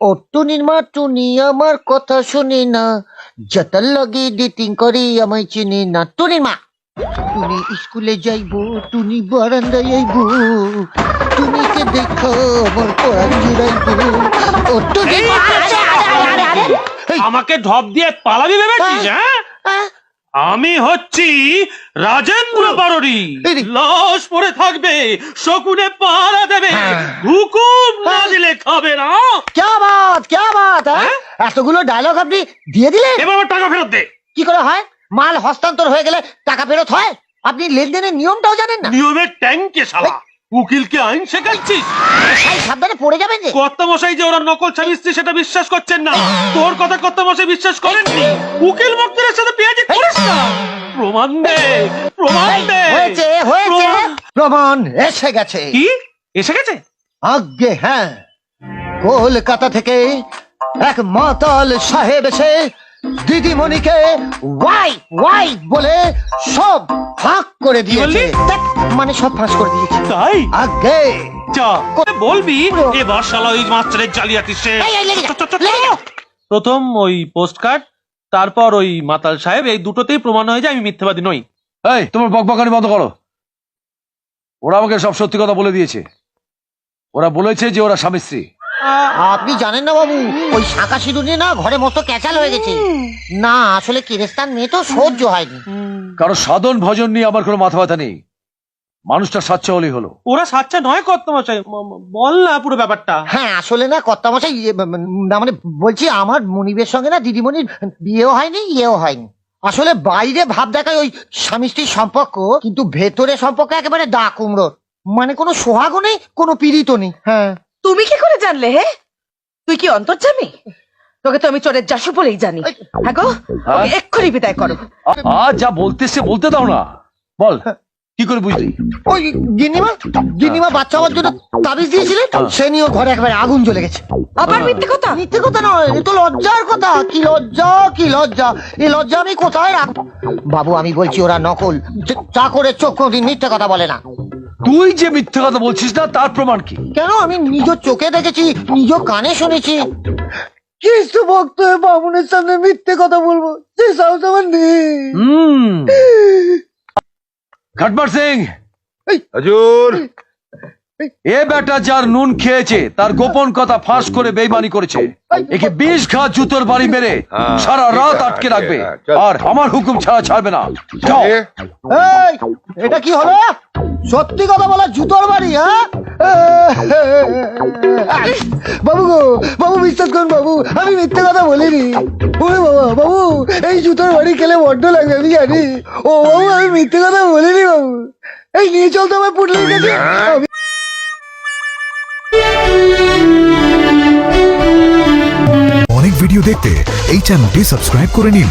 ও টুনির মা টুনি আমার কথা শুনে না, যাতার লাগে ডেটিং করে আমায় চিনে না। টুনির মা, টুনি স্কুলে যাইবো, টুনি বারান্দায় আইবো, টুনিকে দেখো আমার পরাণ জুড়াইবো। ও টুনির মা। আমাকে ঢপ দিয়ে পালাবি ভেবেছিস? হ্যাঁ, আমি হচ্ছি রাজেন্দ্র বারোরি। লাশ পড়ে থাকবে, শকুনে পাহারা দেবে, হুকুম না দিলে খাবে না। ক্যা বাত, এতগুলো ডায়লগ আপনি দিয়ে দিলেন। এবার আমার টাকা ফেরত দে। কি করে হয়? মাল হস্তান্তর হয়ে গেলে টাকা ফেরত হয়? আপনি লেনদেনের নিয়মটাও জানেন না? নিয়মের ট্যাঙ্কে শালা, উকিলকে আইন শেখাচ্ছিস? সাবধানে পড়ে যাবেন যে। কর্তামশাই যে ওরা নকল স্বামী স্ত্রী সেটা বিশ্বাস করছেন না। তোর কথা কর্তামশাই বিশ্বাস করেননি। উকিল মুক্তির সাথে পেঁয়াজি করিস না। প্রমাণ দে, প্রমাণ দে। হয়েছে প্রমাণ এসে গেছে। কি এসে গেছে? আজ্ঞে হ্যাঁ, কলকাতা থেকে এক মাতাল সাহেব এসে দিদিমণিকে ওয়াই বলে সব ফাঁক করে দিয়েছে। মানে সব ফাঁস করে দিয়েছে। তাই? আজ্ঞে যা বলবি এবার শালা ওই মাস্টারের জালিয়াতি শেষ। প্রথম ওই পোস্ট কার্ড, তারপর ওই মাতাল সাহেব, এই দুটোতেই প্রমাণ হয়ে যায় আমি মিথ্যাবাদী নই। এই তোমার বকবকানি বন্ধ করো। ওরা আমাকে সব সত্যি কথা বলে দিয়েছে। ওরা বলেছে যে ওরা স্বামী স্ত্রী। আপনি জানেন না বাবু, ওই শাঁকা সিঁদুর নিয়ে না ঘরে মস্ত ক্যাচাল হয়ে গেছে। না আসলে কিরেস্তান মেয়ে তো সহ্য হয়নি। কারো সাধন ভজন নিয়ে আমার কোনো মাথা ব্যথা নেই। মানুষটা সাচ্চা হলেই হলো। ওরা সাচ্চা নয় কর্তামশাই, বল না পুরো ব্যাপারটা। হ্যাঁ আসলে না কর্তামশাই, না মানে বলছি আমার মনিবের সঙ্গে না দিদিমণির বিয়েও হয়নি ইয়েও হয়নি। আসলে বাইরে ভাব দেখায় ওই স্বামী স্ত্রীর সম্পর্ক, কিন্তু ভেতরে সম্পর্ক একেবারে দা কুমড়োর। মানে কোনো সোহাগও নেই, কোনো পীড়িতও নেই। হ্যাঁ তুমি কি করে জানলে? হে, তুই কি অন্তর্যামী? তোকে তো আমি চোরের জাসু বলেই জানি। হ্যাঁ গো, ওকে এক্ষুনি বিদায় করো। যা বলতে সে বলতে দাও না। বল কি করে বুঝলি? ওই গিন্নিমা বাচ্চা হওয়ার জন্য তাবিজ দিয়েছিলেন, সে নিয়ে ঘরে একেবারে আগুন জ্বলে গেছে। আবার মিথ্যে কথা? মিথ্যে কথা নয়, এ তো লজ্জার কথা। কি লজ্জা, এই লজ্জা আমি কোথায় রাখবো? বাবু আমি বলছি ওরা নকল। চাকরের চোখ কোনদিন মিথ্যে কথা বলে না। তুই যে মিথ্যে কথা বলছিস না তার প্রমাণ কি? কেন? আমি নিজ চোখে দেখেছি, নিজ কানে শুনেছি। কিছু ভক্ত হয়ে বামুনের সামনে মিথ্যে কথা বলবো সে সাহস আমার নেই। ঘটবার সিং, হুজুর, এ বেটা যার নুন খেয়েছে তার গোপন কথা ফাঁস করে বেইমানি করেছে। একে 20 ঘা জুতোর বাড়ি মেরে সারা রাত আটকে রাখবে, আর আমার হুকুম ছাড়া ছাড়বে না। যাও। এই, এটা কি হলো? সত্যি কথা বলা জুতোর বাড়ি? হ্যাঁ বাবু গো, বাবু বিশ্বাস করুন বাবু, আমি মিথ্যে কথা বলিনি। ওরে বাবা বাবু, এই জুতোর বাড়ি খেলে বড্ড লাগবে আমি জানি। ও বাবু আমি মিথ্যে কথা বলিনি বাবু। এই নিয়ে চল তো আমার পুটলির কাছে। অনেক ভিডিও দেখতে এই চ্যানেলটি সাবস্ক্রাইব করে নিন